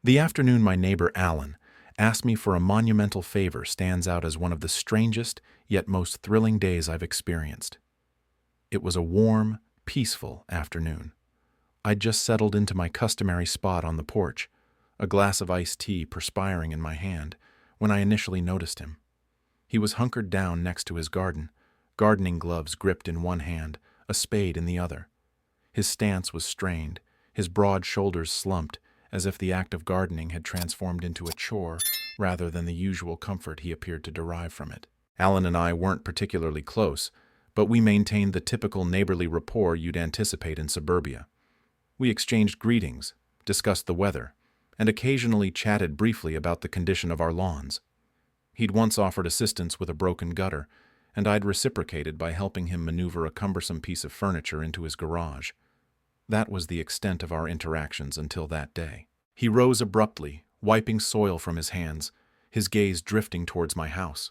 The afternoon my neighbor Alan asked me for a monumental favor stands out as one of the strangest yet most thrilling days I've experienced. It was a warm, peaceful afternoon. I'd just settled into my customary spot on the porch, a glass of iced tea perspiring in my hand, when I initially noticed him. He was hunkered down next to his gardening gloves gripped in one hand, a spade in the other. His stance was strained, his broad shoulders slumped, as if the act of gardening had transformed into a chore rather than the usual comfort he appeared to derive from it. Alan and I weren't particularly close, but we maintained the typical neighborly rapport you'd anticipate in suburbia. We exchanged greetings, discussed the weather, and occasionally chatted briefly about the condition of our lawns. He'd once offered assistance with a broken gutter, and I'd reciprocated by helping him maneuver a cumbersome piece of furniture into his garage. That was the extent of our interactions until that day. He rose abruptly, wiping soil from his hands, his gaze drifting towards my house.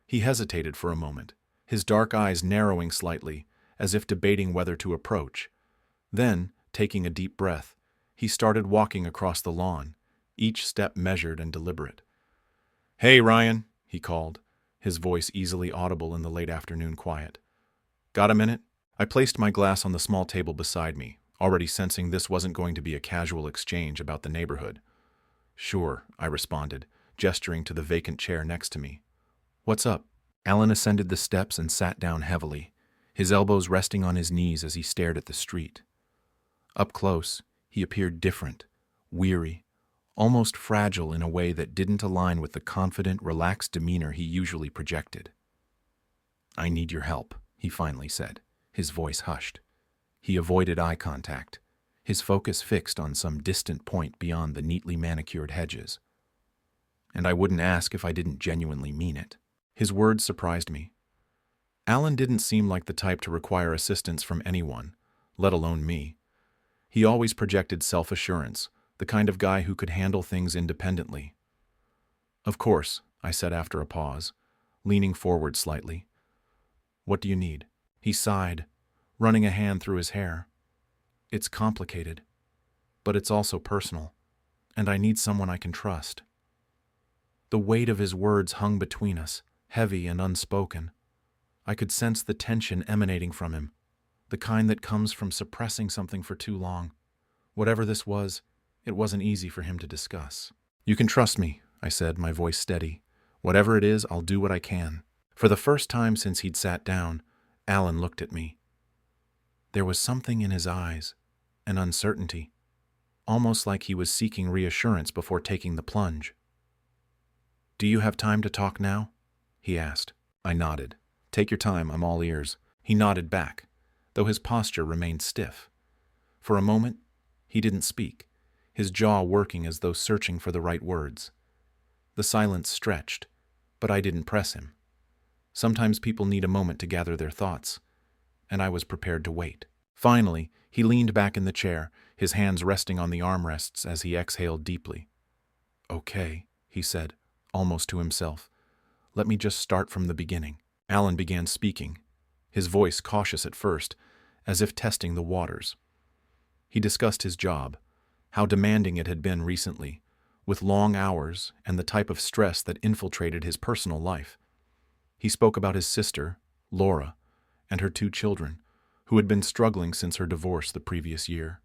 He hesitated for a moment, his dark eyes narrowing slightly, as if debating whether to approach. Then, taking a deep breath, he started walking across the lawn, each step measured and deliberate. "Hey, Ryan," he called, his voice easily audible in the late afternoon quiet. "Got a minute?" I placed my glass on the small table beside me, already sensing this wasn't going to be a casual exchange about the neighborhood. "Sure," I responded, gesturing to the vacant chair next to me. "What's up?" Alan ascended the steps and sat down heavily, his elbows resting on his knees as he stared at the street. Up close, he appeared different, weary, almost fragile in a way that didn't align with the confident, relaxed demeanor he usually projected. "I need your help," he finally said, his voice hushed. He avoided eye contact, his focus fixed on some distant point beyond the neatly manicured hedges. And I wouldn't ask if I didn't genuinely mean it. His words surprised me. Alan didn't seem like the type to require assistance from anyone, let alone me. He always projected self-assurance, the kind of guy who could handle things independently. "Of course," I said after a pause, leaning forward slightly. "What do you need?" He sighed, running a hand through his hair. "It's complicated, but it's also personal, and I need someone I can trust." The weight of his words hung between us, heavy and unspoken. I could sense the tension emanating from him, the kind that comes from suppressing something for too long. Whatever this was, it wasn't easy for him to discuss. "You can trust me," I said, my voice steady. "Whatever it is, I'll do what I can." For the first time since he'd sat down, Alan looked at me. There was something in his eyes, an uncertainty, almost like he was seeking reassurance before taking the plunge. "Do you have time to talk now?" he asked. I nodded. "Take your time, I'm all ears." He nodded back, though his posture remained stiff. For a moment, he didn't speak, his jaw working as though searching for the right words. The silence stretched, but I didn't press him. Sometimes people need a moment to gather their thoughts, and I was prepared to wait. Finally, he leaned back in the chair, his hands resting on the armrests as he exhaled deeply. "Okay," he said, almost to himself. "Let me just start from the beginning." Alan began speaking, his voice cautious at first, as if testing the waters. He discussed his job, how demanding it had been recently, with long hours and the type of stress that infiltrated his personal life. He spoke about his sister, Laura, and her 2 children, who had been struggling since her divorce the previous year.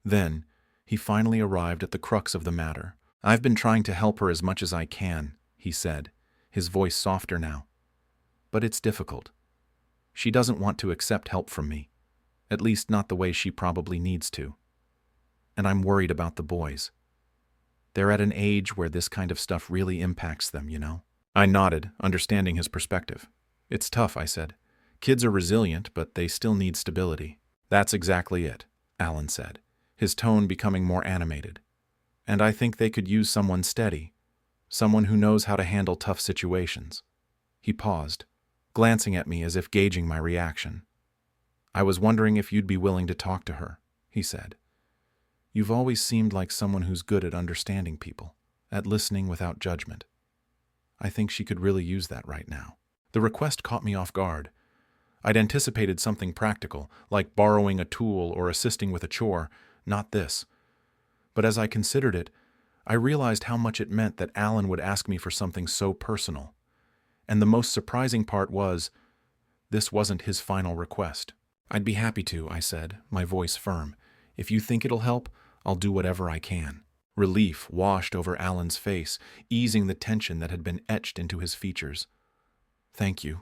Then, he finally arrived at the crux of the matter. "I've been trying to help her as much as I can," he said, his voice softer now. "But it's difficult. She doesn't want to accept help from me, at least not the way she probably needs to. And I'm worried about the boys. They're at an age where this kind of stuff really impacts them, you know?" I nodded, understanding his perspective. "It's tough," I said. "Kids are resilient, but they still need stability." "That's exactly it," Alan said, his tone becoming more animated. "And I think they could use someone steady, someone who knows how to handle tough situations." He paused, glancing at me as if gauging my reaction. "I was wondering if you'd be willing to talk to her," he said. "You've always seemed like someone who's good at understanding people, at listening without judgment. I think she could really use that right now." The request caught me off guard. I'd anticipated something practical, like borrowing a tool or assisting with a chore, not this. But as I considered it, I realized how much it meant that Alan would ask me for something so personal. And the most surprising part was, this wasn't his final request. "I'd be happy to," I said, my voice firm. "If you think it'll help, I'll do whatever I can." Relief washed over Alan's face, easing the tension that had been etched into his features. "Thank you,"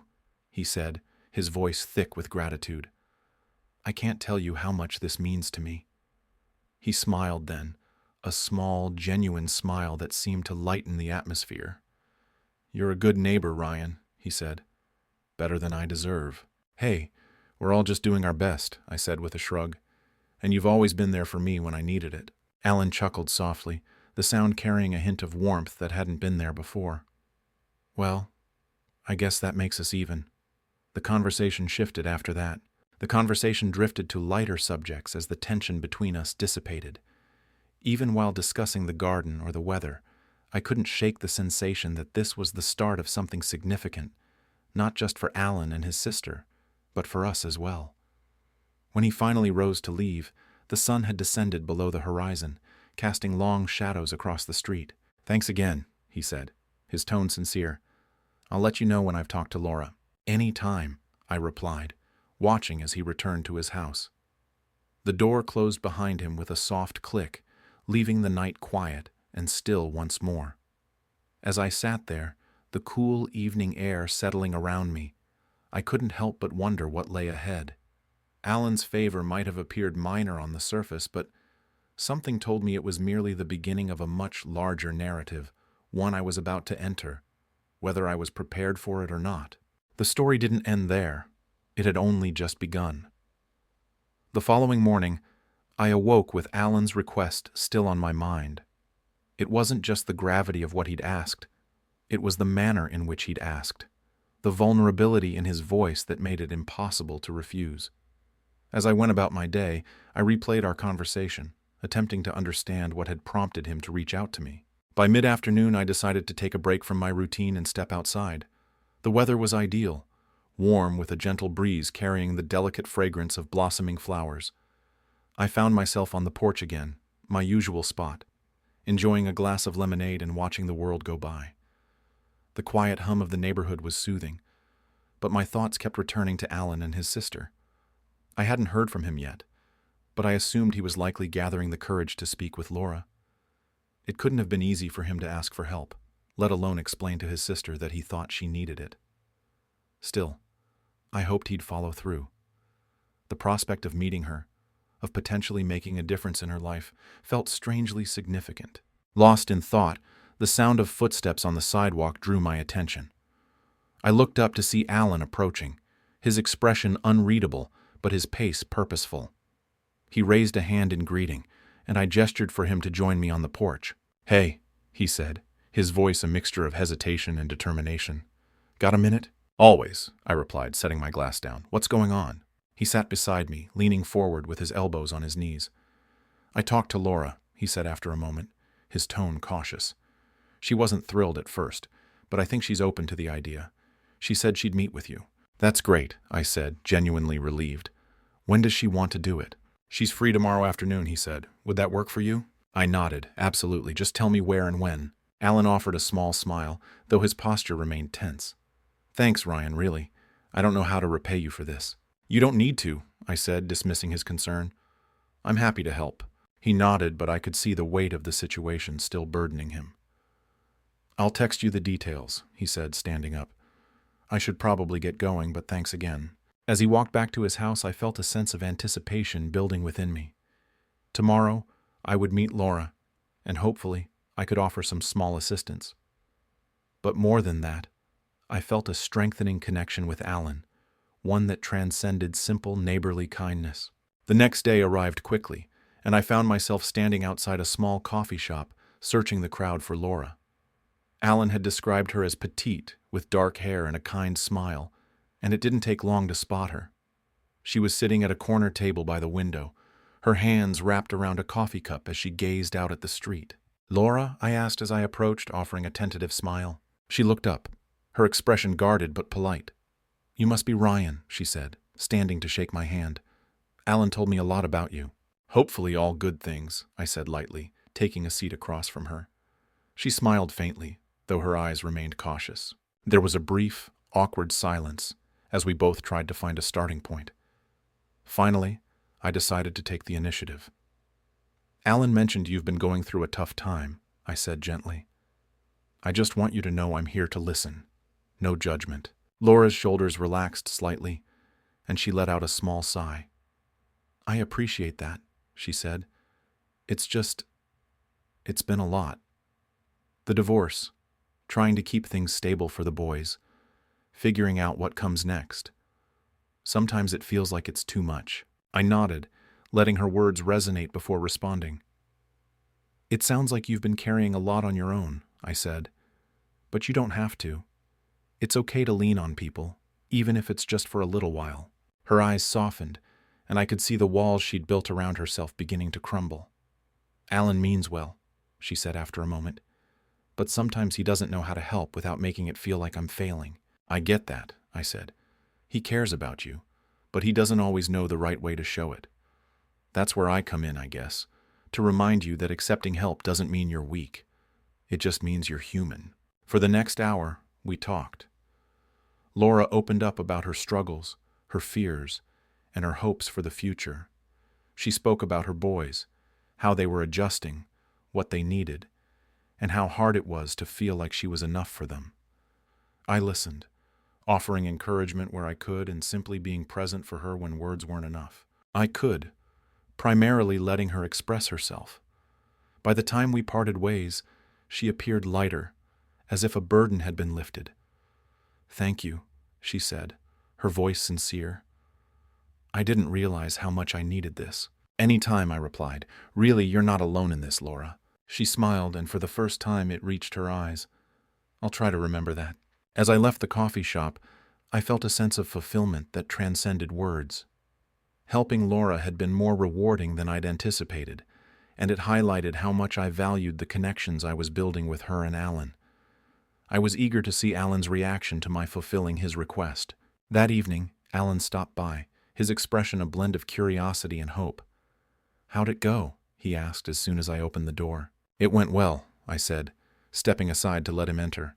he said, his voice thick with gratitude. "I can't tell you how much this means to me." He smiled then, a small, genuine smile that seemed to lighten the atmosphere. "You're a good neighbor, Ryan," he said. "Better than I deserve." "Hey, we're all just doing our best," I said with a shrug. "And you've always been there for me when I needed it." Alan chuckled softly, the sound carrying a hint of warmth that hadn't been there before. "Well, I guess that makes us even." The conversation shifted after that. The conversation drifted to lighter subjects as the tension between us dissipated. Even while discussing the garden or the weather, I couldn't shake the sensation that this was the start of something significant, not just for Alan and his sister, but for us as well. When he finally rose to leave, the sun had descended below the horizon, casting long shadows across the street. "Thanks again," he said, his tone sincere. "I'll let you know when I've talked to Laura." "Any time," I replied, watching as he returned to his house. The door closed behind him with a soft click, leaving the night quiet and still once more. As I sat there, the cool evening air settling around me, I couldn't help but wonder what lay ahead. Alan's favor might have appeared minor on the surface, but something told me it was merely the beginning of a much larger narrative, one I was about to enter, whether I was prepared for it or not. The story didn't end there. It had only just begun. The following morning, I awoke with Alan's request still on my mind. It wasn't just the gravity of what he'd asked. It was the manner in which he'd asked, the vulnerability in his voice that made it impossible to refuse. As I went about my day, I replayed our conversation, attempting to understand what had prompted him to reach out to me. By mid-afternoon, I decided to take a break from my routine and step outside. The weather was ideal, warm with a gentle breeze carrying the delicate fragrance of blossoming flowers. I found myself on the porch again, my usual spot, enjoying a glass of lemonade and watching the world go by. The quiet hum of the neighborhood was soothing, but my thoughts kept returning to Alan and his sister. I hadn't heard from him yet, but I assumed he was likely gathering the courage to speak with Laura. It couldn't have been easy for him to ask for help, let alone explain to his sister that he thought she needed it. Still, I hoped he'd follow through. The prospect of meeting her, of potentially making a difference in her life, felt strangely significant. Lost in thought, the sound of footsteps on the sidewalk drew my attention. I looked up to see Alan approaching, his expression unreadable, but his pace purposeful. He raised a hand in greeting, and I gestured for him to join me on the porch. "Hey," he said, his voice a mixture of hesitation and determination. "Got a minute?" "Always," I replied, setting my glass down. "What's going on?" He sat beside me, leaning forward with his elbows on his knees. "I talked to Laura," he said after a moment, his tone cautious. "She wasn't thrilled at first, but I think she's open to the idea. She said she'd meet with you." "That's great," I said, genuinely relieved. "When does she want to do it?" "She's free tomorrow afternoon," he said. "Would that work for you?" I nodded. "Absolutely. Just tell me where and when." Alan offered a small smile, though his posture remained tense. "Thanks, Ryan, really. I don't know how to repay you for this." "You don't need to," I said, dismissing his concern. "I'm happy to help." He nodded, but I could see the weight of the situation still burdening him. "I'll text you the details," he said, standing up. "I should probably get going, but thanks again." As he walked back to his house, I felt a sense of anticipation building within me. Tomorrow, I would meet Laura, and hopefully, I could offer some small assistance. But more than that, I felt a strengthening connection with Alan, one that transcended simple neighborly kindness. The next day arrived quickly, and I found myself standing outside a small coffee shop, searching the crowd for Laura. Alan had described her as petite, with dark hair and a kind smile, and it didn't take long to spot her. She was sitting at a corner table by the window, her hands wrapped around a coffee cup as she gazed out at the street. "Laura?" I asked as I approached, offering a tentative smile. She looked up, her expression guarded but polite. "You must be Ryan," she said, standing to shake my hand. "Alan told me a lot about you." "Hopefully all good things," I said lightly, taking a seat across from her. She smiled faintly, though her eyes remained cautious. There was a brief, awkward silence as we both tried to find a starting point. Finally, I decided to take the initiative. "Alan mentioned you've been going through a tough time," I said gently. "I just want you to know I'm here to listen. No judgment." Laura's shoulders relaxed slightly, and she let out a small sigh. "I appreciate that," she said. It's been a lot. The divorce, trying to keep things stable for the boys, figuring out what comes next. Sometimes it feels like it's too much." I nodded, letting her words resonate before responding. "It sounds like you've been carrying a lot on your own," I said. "But you don't have to. It's okay to lean on people, even if it's just for a little while." Her eyes softened, and I could see the walls she'd built around herself beginning to crumble. "Alan means well," she said after a moment. "But sometimes he doesn't know how to help without making it feel like I'm failing." "I get that," I said. "He cares about you, but he doesn't always know the right way to show it. That's where I come in, I guess, to remind you that accepting help doesn't mean you're weak. It just means you're human." For the next hour, we talked. Laura opened up about her struggles, her fears, and her hopes for the future. She spoke about her boys, how they were adjusting, what they needed, and how hard it was to feel like she was enough for them. I listened, offering encouragement where I could and simply being present for her when words weren't enough. I could, primarily letting her express herself. By the time we parted ways, she appeared lighter, as if a burden had been lifted. "Thank you," she said, her voice sincere. "I didn't realize how much I needed this." "Any time," I replied. "Really, you're not alone in this, Laura." She smiled, and for the first time it reached her eyes. "I'll try to remember that." As I left the coffee shop, I felt a sense of fulfillment that transcended words. Helping Laura had been more rewarding than I'd anticipated, and it highlighted how much I valued the connections I was building with her and Alan. I was eager to see Alan's reaction to my fulfilling his request. That evening, Alan stopped by, his expression a blend of curiosity and hope. "How'd it go?" he asked as soon as I opened the door. "It went well," I said, stepping aside to let him enter.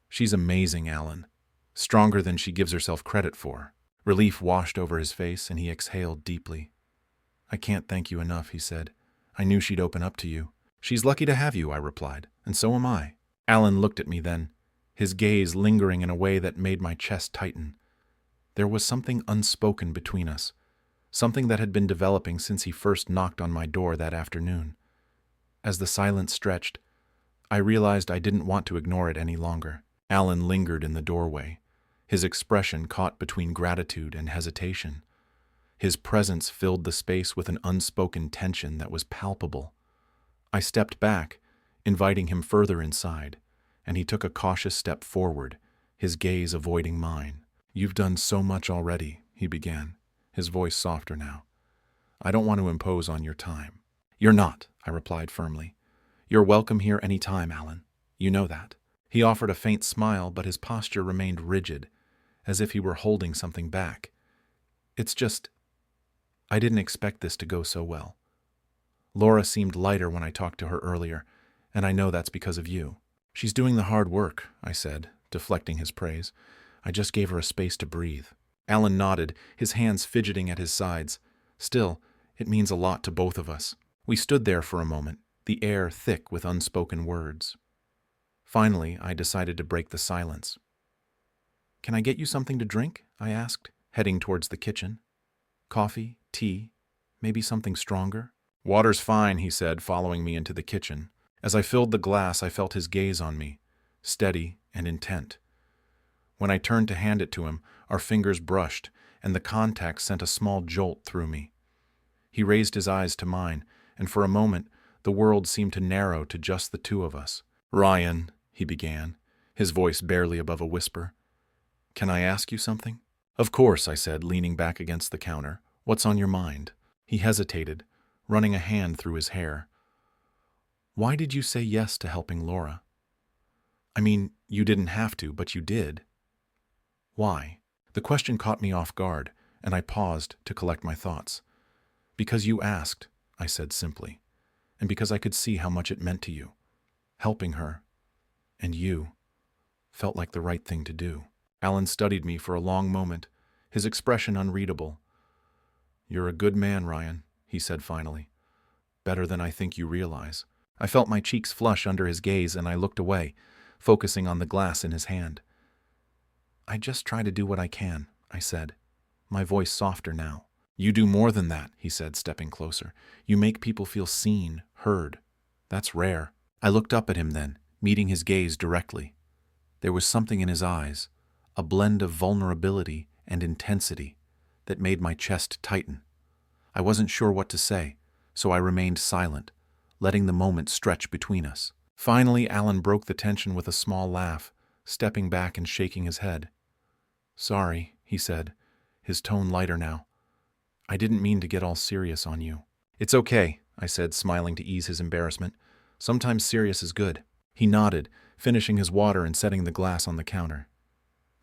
"She's amazing, Alan. Stronger than she gives herself credit for." Relief washed over his face, and he exhaled deeply. "I can't thank you enough," he said. "I knew she'd open up to you." "She's lucky to have you," I replied, "and so am I." Alan looked at me then, his gaze lingering in a way that made my chest tighten. There was something unspoken between us, something that had been developing since he first knocked on my door that afternoon. As the silence stretched, I realized I didn't want to ignore it any longer. Alan lingered in the doorway, his expression caught between gratitude and hesitation. His presence filled the space with an unspoken tension that was palpable. I stepped back, inviting him further inside, and he took a cautious step forward, his gaze avoiding mine. "You've done so much already," he began, his voice softer now. "I don't want to impose on your time." "You're not," I replied firmly. "You're welcome here any time, Alan. You know that." He offered a faint smile, but his posture remained rigid, as if he were holding something back. "It's just, I didn't expect this to go so well. Laura seemed lighter when I talked to her earlier, and I know that's because of you." "She's doing the hard work," I said, deflecting his praise. "I just gave her a space to breathe." Alan nodded, his hands fidgeting at his sides. "Still, it means a lot to both of us." We stood there for a moment, the air thick with unspoken words. Finally, I decided to break the silence. "Can I get you something to drink?" I asked, heading towards the kitchen. "Coffee, tea, maybe something stronger?" "Water's fine," he said, following me into the kitchen. As I filled the glass, I felt his gaze on me, steady and intent. When I turned to hand it to him, our fingers brushed, and the contact sent a small jolt through me. He raised his eyes to mine, and for a moment, the world seemed to narrow to just the two of us. "Ryan," he began, his voice barely above a whisper. "Can I ask you something?" "Of course," I said, leaning back against the counter. "What's on your mind?" He hesitated, running a hand through his hair. "Why did you say yes to helping Laura? I mean, you didn't have to, but you did. Why?" The question caught me off guard, and I paused to collect my thoughts. "Because you asked," I said simply, "and because I could see how much it meant to you. Helping her, and you, felt like the right thing to do. Alan studied me for a long moment, his expression unreadable. "You're a good man, Ryan," he said finally. "Better than I think you realize." I felt my cheeks flush under his gaze and I looked away, focusing on the glass in his hand. "I just try to do what I can," I said, my voice softer now. "You do more than that," he said, stepping closer. "You make people feel seen, heard. That's rare." I looked up at him then, meeting his gaze directly. There was something in his eyes, a blend of vulnerability and intensity, that made my chest tighten. I wasn't sure what to say, so I remained silent, letting the moment stretch between us. Finally, Alan broke the tension with a small laugh, stepping back and shaking his head. "Sorry," he said, his tone lighter now. "I didn't mean to get all serious on you." "It's okay," I said, smiling to ease his embarrassment. "Sometimes serious is good." He nodded, finishing his water and setting the glass on the counter.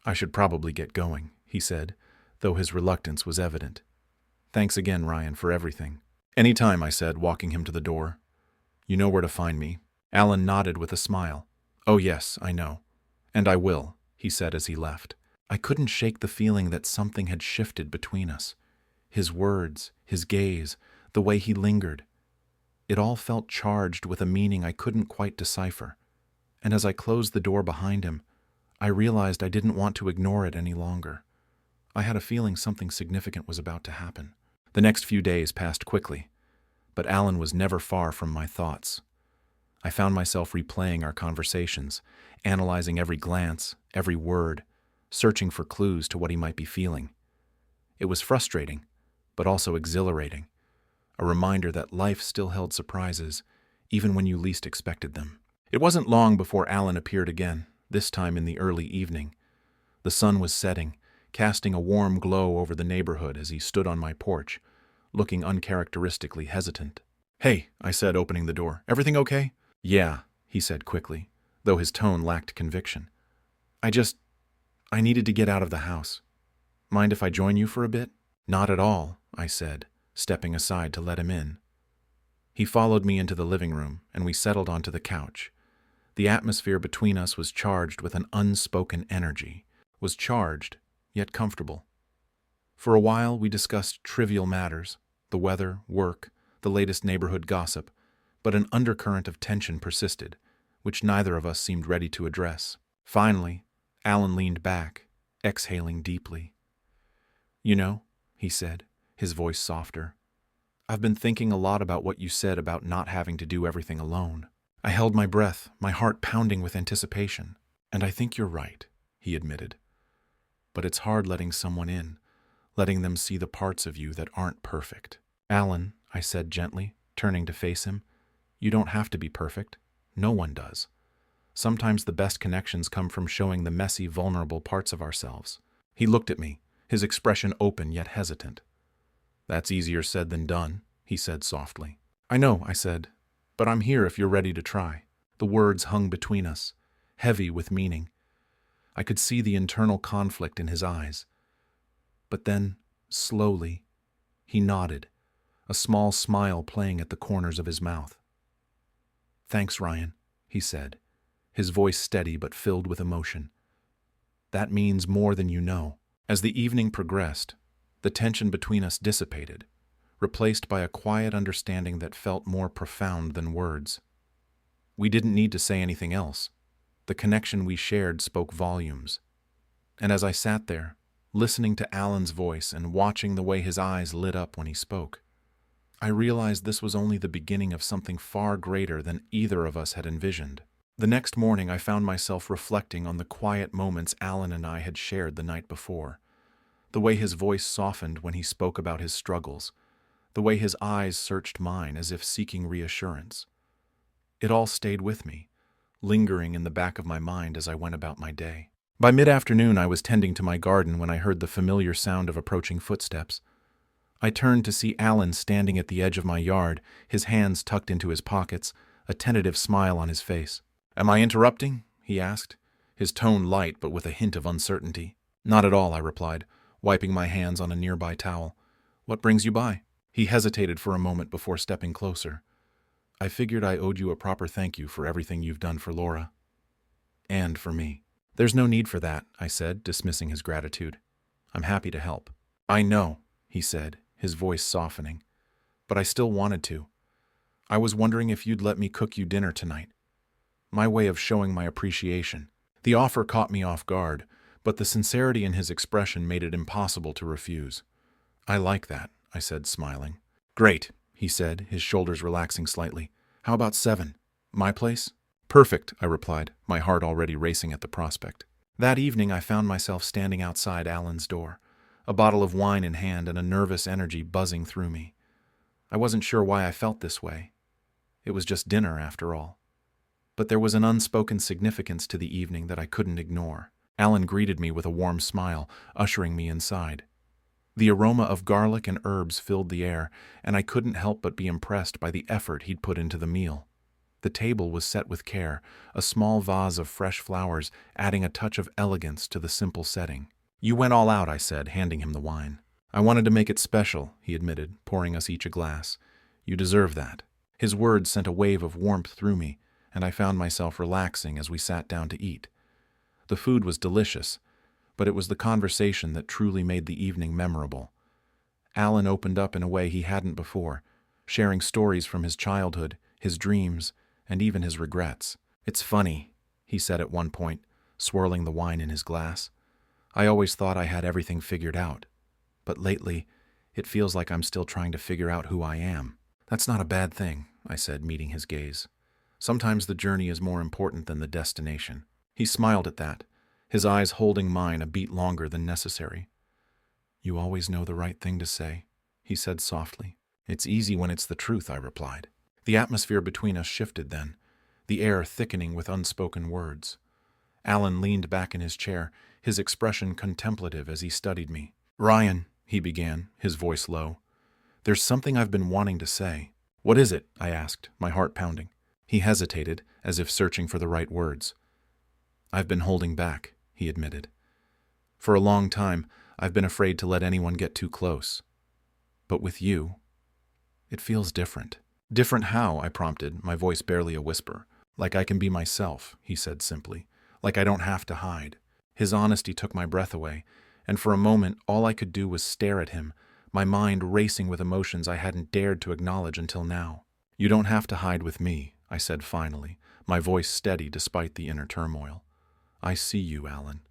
"I should probably get going," he said, though his reluctance was evident. "Thanks again, Ryan, for everything." "Anytime," I said, walking him to the door. "You know where to find me." Alan nodded with a smile. "Oh yes, I know. And I will," he said as he left. I couldn't shake the feeling that something had shifted between us. His words, his gaze, the way he lingered. It all felt charged with a meaning I couldn't quite decipher. And as I closed the door behind him, I realized I didn't want to ignore it any longer. I had a feeling something significant was about to happen. The next few days passed quickly, but Alan was never far from my thoughts. I found myself replaying our conversations, analyzing every glance, every word, searching for clues to what he might be feeling. It was frustrating, but also exhilarating, a reminder that life still held surprises, even when you least expected them. It wasn't long before Alan appeared again, this time in the early evening. The sun was setting, casting a warm glow over the neighborhood as he stood on my porch, looking uncharacteristically hesitant. "Hey," I said, opening the door. "Everything okay?" "Yeah," he said quickly, though his tone lacked conviction. I needed to get out of the house. Mind if I join you for a bit?" "Not at all," I said, stepping aside to let him in. He followed me into the living room, and we settled onto the couch. The atmosphere between us was charged with an unspoken energy, was charged, yet comfortable. For a while, we discussed trivial matters, the weather, work, the latest neighborhood gossip, but an undercurrent of tension persisted, which neither of us seemed ready to address. Finally, Alan leaned back, exhaling deeply. "You know," he said, his voice softer, "I've been thinking a lot about what you said about not having to do everything alone." I held my breath, my heart pounding with anticipation. "And I think you're right," he admitted. "But it's hard letting someone in, letting them see the parts of you that aren't perfect." "Alan," I said gently, turning to face him, "you don't have to be perfect. No one does. Sometimes the best connections come from showing the messy, vulnerable parts of ourselves." He looked at me, his expression open yet hesitant. "That's easier said than done," he said softly. "I know," I said, "but I'm here if you're ready to try." The words hung between us, heavy with meaning. I could see the internal conflict in his eyes. But then, slowly, he nodded, a small smile playing at the corners of his mouth. "Thanks, Ryan," he said, his voice steady but filled with emotion. "That means more than you know." As the evening progressed, the tension between us dissipated, replaced by a quiet understanding that felt more profound than words. We didn't need to say anything else. The connection we shared spoke volumes. And as I sat there, listening to Alan's voice and watching the way his eyes lit up when he spoke, I realized this was only the beginning of something far greater than either of us had envisioned. The next morning I found myself reflecting on the quiet moments Alan and I had shared the night before. The way his voice softened when he spoke about his struggles, the way his eyes searched mine as if seeking reassurance. It all stayed with me, lingering in the back of my mind as I went about my day. By mid-afternoon I was tending to my garden when I heard the familiar sound of approaching footsteps. I turned to see Alan standing at the edge of my yard, his hands tucked into his pockets, a tentative smile on his face. "Am I interrupting?" he asked, his tone light but with a hint of uncertainty. "Not at all," I replied, wiping my hands on a nearby towel. "What brings you by?" He hesitated for a moment before stepping closer. I figured I owed you a proper thank you for everything you've done for Laura. And for me. There's no need for that, I said, dismissing his gratitude. I'm happy to help. I know, he said, his voice softening. But I still wanted to. I was wondering if you'd let me cook you dinner tonight. My way of showing my appreciation. The offer caught me off guard, but the sincerity in his expression made it impossible to refuse. I like that, I said, smiling. Great, he said, his shoulders relaxing slightly. How about 7? My place? Perfect, I replied, my heart already racing at the prospect. That evening I found myself standing outside Alan's door, a bottle of wine in hand and a nervous energy buzzing through me. I wasn't sure why I felt this way. It was just dinner, after all. But there was an unspoken significance to the evening that I couldn't ignore. Alan greeted me with a warm smile, ushering me inside. The aroma of garlic and herbs filled the air, and I couldn't help but be impressed by the effort he'd put into the meal. The table was set with care, a small vase of fresh flowers adding a touch of elegance to the simple setting. You went all out, I said, handing him the wine. I wanted to make it special, he admitted, pouring us each a glass. You deserve that. His words sent a wave of warmth through me, and I found myself relaxing as we sat down to eat. The food was delicious, but it was the conversation that truly made the evening memorable. Alan opened up in a way he hadn't before, sharing stories from his childhood, his dreams, and even his regrets. It's funny, he said at one point, swirling the wine in his glass. I always thought I had everything figured out, but lately it feels like I'm still trying to figure out who I am. That's not a bad thing, I said, meeting his gaze. Sometimes the journey is more important than the destination. He smiled at that, his eyes holding mine a beat longer than necessary. You always know the right thing to say, he said softly. It's easy when it's the truth, I replied. The atmosphere between us shifted then, the air thickening with unspoken words. Alan leaned back in his chair, his expression contemplative as he studied me. Ryan, he began, his voice low. There's something I've been wanting to say. What is it? I asked, my heart pounding. He hesitated, as if searching for the right words. I've been holding back, he admitted. For a long time, I've been afraid to let anyone get too close. But with you, it feels different. Different how? I prompted, my voice barely a whisper. Like I can be myself, he said simply. Like I don't have to hide. His honesty took my breath away, and for a moment all I could do was stare at him, my mind racing with emotions I hadn't dared to acknowledge until now. You don't have to hide with me, I said finally, my voice steady despite the inner turmoil. I see you, Alan,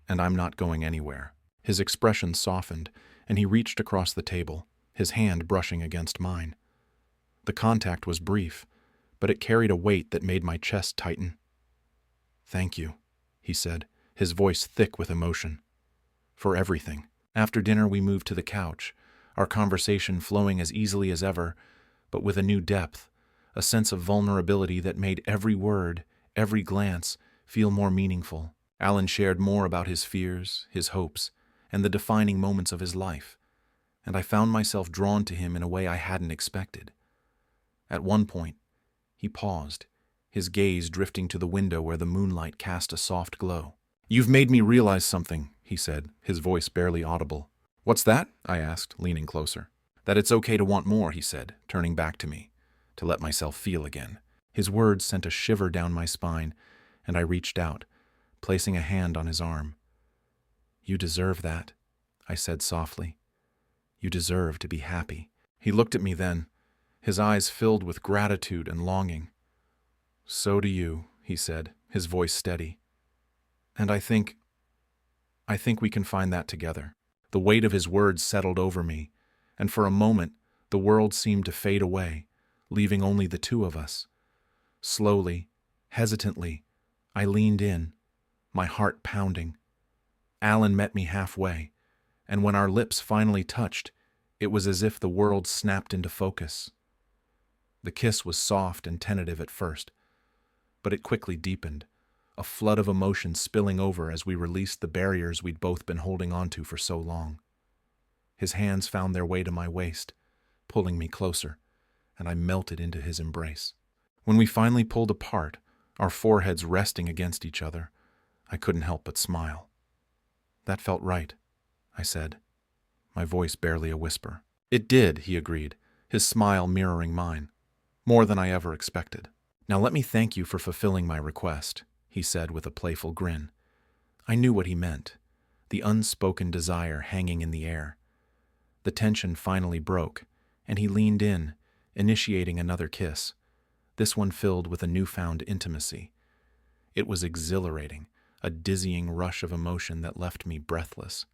and I'm not going anywhere. His expression softened, and he reached across the table, his hand brushing against mine. The contact was brief, but it carried a weight that made my chest tighten. Thank you, he said, his voice thick with emotion. For everything. After dinner we moved to the couch, our conversation flowing as easily as ever, but with a new depth, a sense of vulnerability that made every word, every glance, feel more meaningful. Alan shared more about his fears, his hopes, and the defining moments of his life, and I found myself drawn to him in a way I hadn't expected. At one point, he paused, his gaze drifting to the window where the moonlight cast a soft glow. You've made me realize something, he said, his voice barely audible. What's that? I asked, leaning closer. That it's okay to want more, he said, turning back to me, to let myself feel again. His words sent a shiver down my spine, and I reached out, placing a hand on his arm. You deserve that, I said softly. You deserve to be happy. He looked at me then, his eyes filled with gratitude and longing. So do you, he said, his voice steady. And I think we can find that together. The weight of his words settled over me, and for a moment the world seemed to fade away, leaving only the two of us. Slowly, hesitantly, I leaned in, my heart pounding. Alan met me halfway, and when our lips finally touched, it was as if the world snapped into focus. The kiss was soft and tentative at first, but it quickly deepened, a flood of emotion spilling over as we released the barriers we'd both been holding onto for so long. His hands found their way to my waist, pulling me closer, and I melted into his embrace. When we finally pulled apart, our foreheads resting against each other, I couldn't help but smile. That felt right, I said, my voice barely a whisper. It did, he agreed, his smile mirroring mine. more than I ever expected. "Now let me thank you for fulfilling my request," he said with a playful grin. I knew what he meant, the unspoken desire hanging in the air. The tension finally broke, and he leaned in, initiating another kiss, this one filled with a newfound intimacy. It was exhilarating, a dizzying rush of emotion that left me breathless.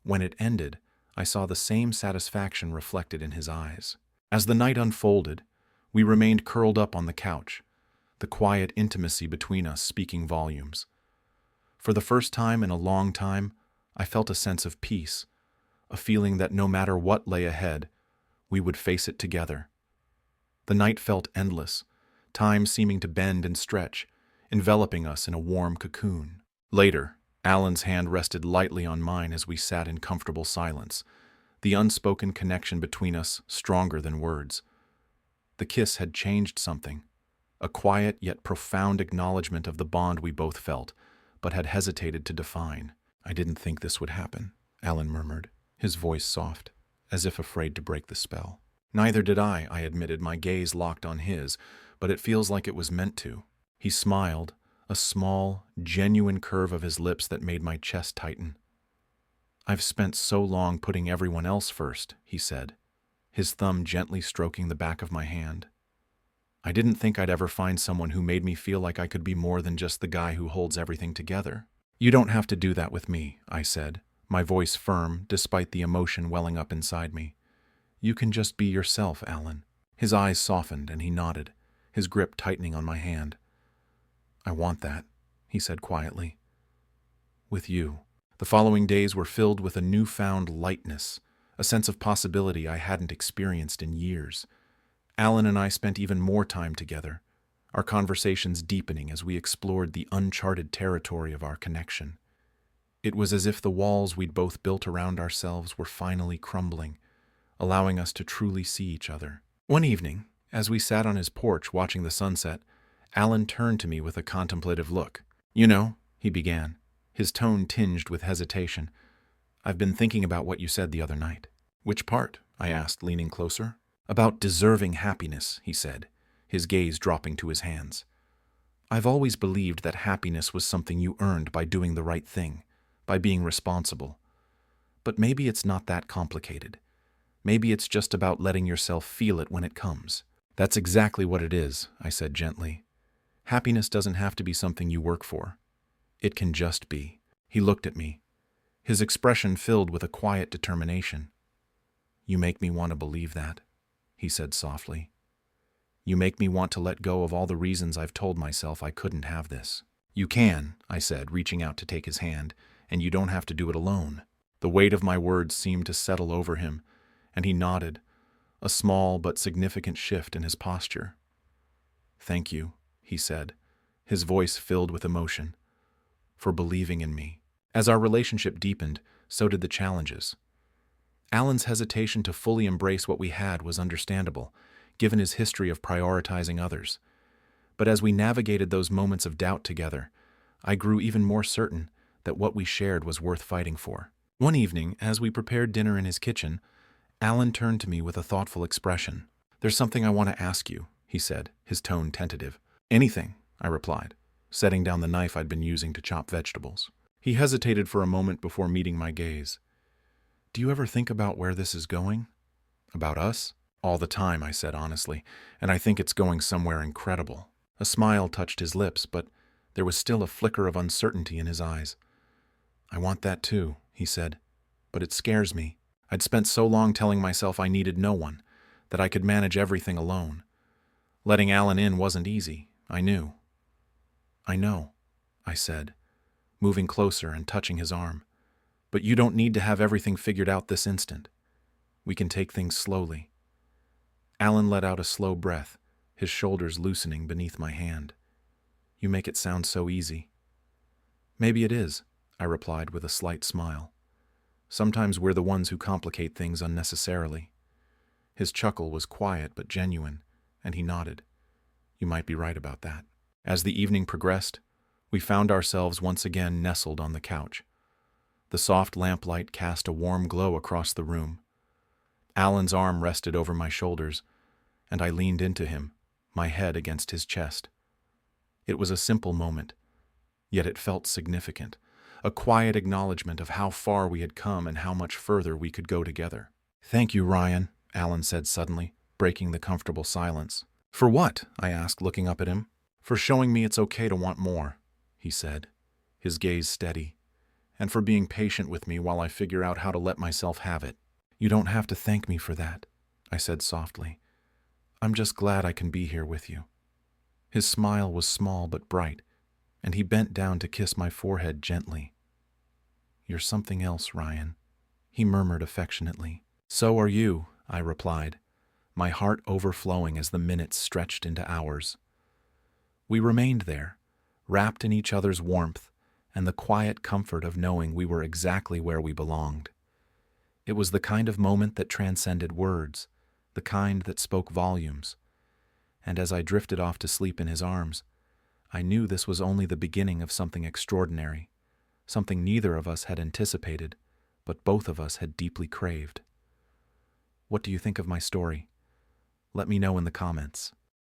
When it ended, I saw the same satisfaction reflected in his eyes. As the night unfolded, we remained curled up on the couch, the quiet intimacy between us speaking volumes. For the first time in a long time, I felt a sense of peace, a feeling that no matter what lay ahead, we would face it together. The night felt endless, time seeming to bend and stretch, enveloping us in a warm cocoon. Later, Alan's hand rested lightly on mine as we sat in comfortable silence, the unspoken connection between us stronger than words. The kiss had changed something, a quiet yet profound acknowledgement of the bond we both felt, but had hesitated to define. "I didn't think this would happen," Alan murmured, his voice soft, as if afraid to break the spell. "Neither did I admitted, my gaze locked on his, but it feels like it was meant to." He smiled, a small, genuine curve of his lips that made my chest tighten. "I've spent so long putting everyone else first," he said, his thumb gently stroking the back of my hand. "I didn't think I'd ever find someone who made me feel like I could be more than just the guy who holds everything together." "You don't have to do that with me," I said, my voice firm despite the emotion welling up inside me. "You can just be yourself, Alan." His eyes softened and he nodded, his grip tightening on my hand. "I want that," he said quietly. "With you." The following days were filled with a newfound lightness, a sense of possibility I hadn't experienced in years. Alan and I spent even more time together, our conversations deepening as we explored the uncharted territory of our connection. It was as if the walls we'd both built around ourselves were finally crumbling, allowing us to truly see each other. One evening, as we sat on his porch watching the sunset, Alan turned to me with a contemplative look. "You know," he began, his tone tinged with hesitation, "I've been thinking about what you said the other night." "Which part?" I asked, leaning closer. "About deserving happiness," he said, his gaze dropping to his hands. "I've always believed that happiness was something you earned by doing the right thing, by being responsible. But maybe it's not that complicated. Maybe it's just about letting yourself feel it when it comes." "That's exactly what it is," I said gently. "Happiness doesn't have to be something you work for. It can just be." He looked at me, his expression filled with a quiet determination. "You make me want to believe that," he said softly. "You make me want to let go of all the reasons I've told myself I couldn't have this." "You can," I said, reaching out to take his hand, "and you don't have to do it alone." The weight of my words seemed to settle over him, and he nodded, a small but significant shift in his posture. "Thank you," he said, his voice filled with emotion, "for believing in me." As our relationship deepened, so did the challenges. Alan's hesitation to fully embrace what we had was understandable, given his history of prioritizing others. But as we navigated those moments of doubt together, I grew even more certain that what we shared was worth fighting for. One evening, as we prepared dinner in his kitchen, Alan turned to me with a thoughtful expression. "There's something I want to ask you," he said, his tone tentative. "Anything," I replied, setting down the knife I'd been using to chop vegetables. He hesitated for a moment before meeting my gaze. "Do you ever think about where this is going? About us?" "All the time," I said honestly, "and I think it's going somewhere incredible." A smile touched his lips, but there was still a flicker of uncertainty in his eyes. "I want that too," he said, "but it scares me. I'd spent so long telling myself I needed no one, that I could manage everything alone. Letting Alan in wasn't easy, I knew." "I know," I said, moving closer and touching his arm. "But you don't need to have everything figured out this instant. We can take things slowly." Alan let out a slow breath, his shoulders loosening beneath my hand. "You make it sound so easy." "Maybe it is," I replied with a slight smile. "Sometimes we're the ones who complicate things unnecessarily." His chuckle was quiet but genuine, and he nodded. "You might be right about that." As the evening progressed, we found ourselves once again nestled on the couch. The soft lamplight cast a warm glow across the room. Alan's arm rested over my shoulders, and I leaned into him, my head against his chest. It was a simple moment, yet it felt significant, a quiet acknowledgement of how far we had come and how much further we could go together. "Thank you, Ryan," Alan said suddenly, breaking the comfortable silence. "For what?" I asked, looking up at him. "For showing me it's okay to want more," he said, his gaze steady, "and for being patient with me while I figure out how to let myself have it." "You don't have to thank me for that," I said softly. "I'm just glad I can be here with you." His smile was small but bright, and he bent down to kiss my forehead gently. "You're something else, Ryan," he murmured affectionately. "So are you," I replied, my heart overflowing as the minutes stretched into hours. We remained there, wrapped in each other's warmth and the quiet comfort of knowing we were exactly where we belonged. It was the kind of moment that transcended words, the kind that spoke volumes. And as I drifted off to sleep in his arms, I knew this was only the beginning of something extraordinary, something neither of us had anticipated, but both of us had deeply craved. What do you think of my story? Let me know in the comments.